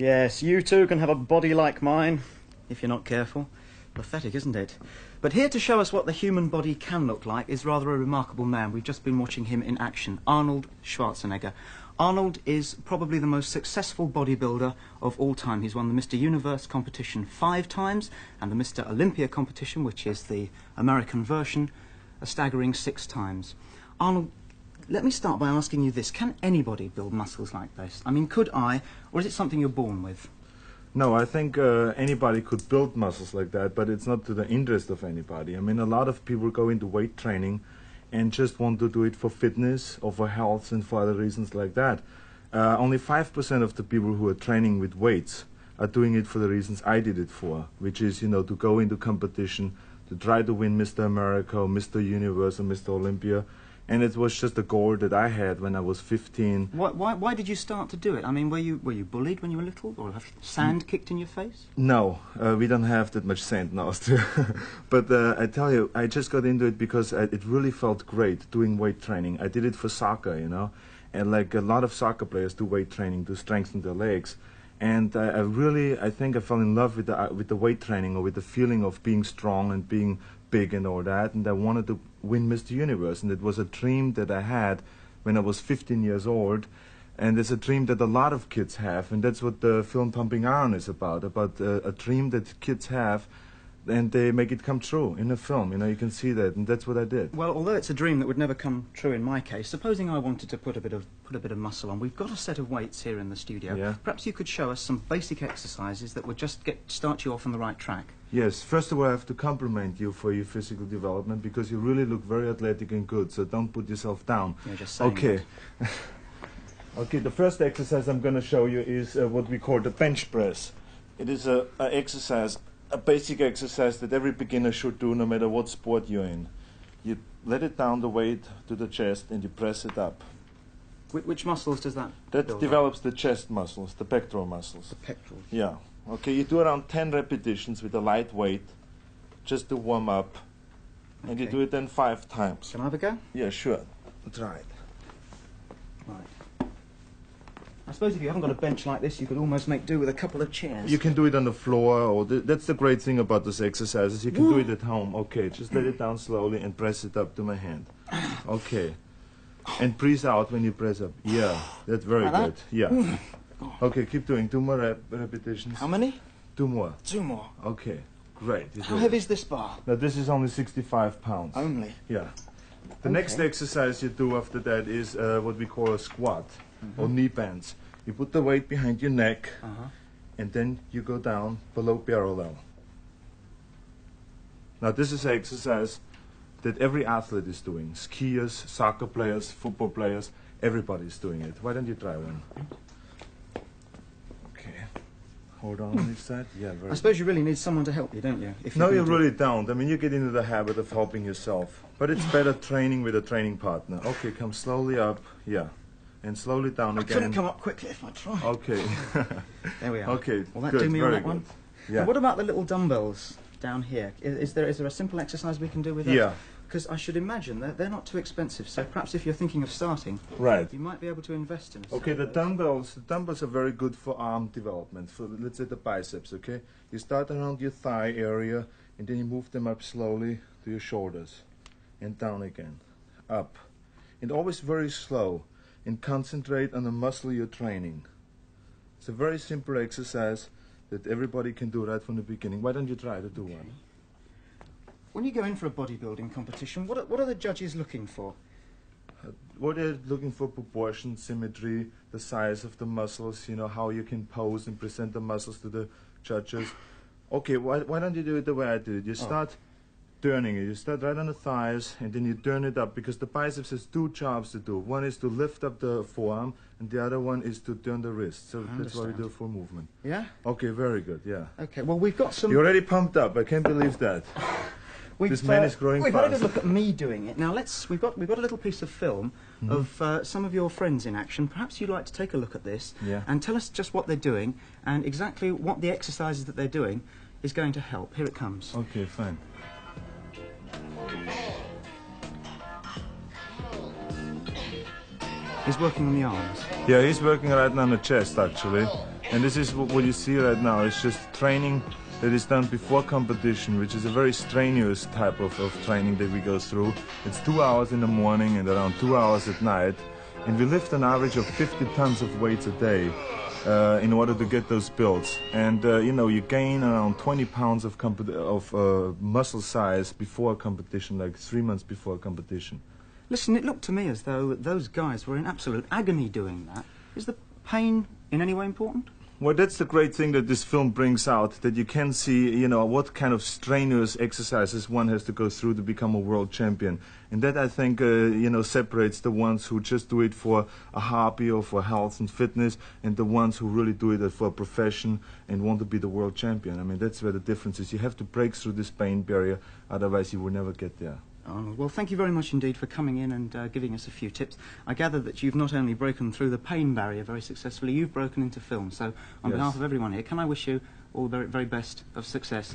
Yes, you too can have a body like mine, if you're not careful. Pathetic, isn't it? But here to show us what the human body can look like is rather a remarkable man. We've just been watching him in action, Arnold Schwarzenegger. Arnold is probably the most successful bodybuilder of all time. He's won the Mr. Universe competition 5 times and the Mr. Olympia competition, which is the American version, a staggering 6 times. Arnold, let me start by asking you this. Can anybody build muscles like this? I mean, could I, or is it something you're born with? No, I think anybody could build muscles like that, but it's not to the interest of anybody. I mean, a lot of people go into weight training and just want to do it for fitness or for health and for other reasons like that. Only 5% of the people who are training with weights are doing it for the reasons I did it for, which is, you know, to go into competition, to try to win Mr. America or Mr. Universe or Mr. Olympia. And it was just a goal that I had when I was 15. Why did you start to do it? I mean, were you bullied when you were little, or have sand kicked in your face? No, we don't have that much sand now still. But I tell you, I just got into it because it really felt great doing weight training. I did it for soccer, you know, and like a lot of soccer players do weight training to strengthen their legs. And I think I fell in love with the weight training, or with the feeling of being strong and being big and all that, and I wanted to win Mr. Universe, and it was a dream that I had when I was 15 years old, and it's a dream that a lot of kids have, and that's what the film Pumping Iron is about a dream that kids have, and they make it come true in a film. You know, you can see that, and that's what I did. Well, although it's a dream that would never come true in my case, supposing I wanted to put a bit of muscle on, we've got a set of weights here in the studio. Yeah. Perhaps you could show us some basic exercises that would just start you off on the right track. Yes, first of all, I have to compliment you for your physical development, because you really look very athletic and good, so don't put yourself down. You're just saying Okay. Okay, the first exercise I'm going to show you is what we call the bench press. It is a basic exercise that every beginner should do, no matter what sport you're in. You let it down the weight to the chest and you press it up. Which muscles does that That build develops the chest muscles, the pectoral muscles. The pectorals. Yeah. Okay, you do around 10 repetitions with a light weight, just to warm up. And you Okay. do it then 5 times. Can I have a go? Yeah, sure. Try it. Right. I suppose if you haven't got a bench like this, you could almost make do with a couple of chairs. You can do it on the floor, or that's the great thing about this exercise, is you can do it at home. Okay, just let it down slowly and press it up to my hand. Okay. And breathe out when you press up. Yeah, that's very Like that? good. Yeah. Okay, keep doing 2 more repetitions. How many? 2 more. 2 more. Okay, great. You How do heavy it. is this bar? Now this is only 65 pounds. Only. Yeah. The next exercise you do after that is what we call a squat, or knee bends. You put the weight behind your neck, and then you go down below parallel. Now this is an exercise that every athlete is doing. Skiers, soccer players, football players, everybody's doing it. Why don't you try one? Okay. Hold on this side. Yeah, very I suppose you really need someone to help you, don't you? If No, you're you gonna do really don't. I mean, you get into the habit of helping yourself. But it's better training with a training partner. Okay, come slowly up. Yeah. And slowly down I again. couldn't come up quickly if I tried. Okay. There we are. Okay. Will that good, do me on very that one? good. Yeah. Now, what about the little dumbbells down here? Is there a simple exercise we can do with that? Yeah. Because I should imagine that they're not too expensive, so perhaps if you're thinking of starting, Right. you might be able to invest in a Okay, set the of those. dumbbells are very good for arm development, for, let's say, the biceps, okay? You start around your thigh area, and then you move them up slowly to your shoulders, and down again, up. And always very slow, and concentrate on the muscle you're training. It's a very simple exercise that everybody can do right from the beginning. Why don't you try to do one? When you go in for a bodybuilding competition, what are the judges looking for? What they're looking for: proportion, symmetry, the size of the muscles, you know, how you can pose and present the muscles to the judges. Okay, why don't you do it the way I did it? You start turning it. You start right on the thighs, and then you turn it up, because the biceps has 2 jobs to do. One is to lift up the forearm, and the other one is to turn the wrist. So that's why we do a full movement. Yeah? Okay, very good, yeah. Okay, well, we've got some... You're already pumped up. I can't believe that. This man is growing we've fast. had a good look at me doing it. Now we've got a little piece of film of some of your friends in action. Perhaps you'd like to take a look at this and tell us just what they're doing and exactly what the exercises that they're doing is going to help. Here it comes. Okay, fine. He's working on the arms. Yeah, he's working right on the chest, actually. And this is what you see right now. It's just training that is done before competition, which is a very strenuous type of training that we go through. It's 2 hours in the morning and around 2 hours at night. And we lift an average of 50 tons of weights a day in order to get those builds. And you know, you gain around 20 pounds of muscle size before a competition, like 3 months before a competition. Listen, it looked to me as though those guys were in absolute agony doing that. Is the pain in any way important? Well, that's the great thing that this film brings out, that you can see, you know, what kind of strenuous exercises one has to go through to become a world champion. And that, I think, you know, separates the ones who just do it for a hobby or for health and fitness, and the ones who really do it for a profession and want to be the world champion. I mean, that's where the difference is. You have to break through this pain barrier, otherwise you will never get there. Oh, well, thank you very much indeed for coming in and giving us a few tips. I gather that you've not only broken through the pain barrier very successfully, you've broken into film. So, on Yes. behalf of everyone here, can I wish you all the very, very best of success?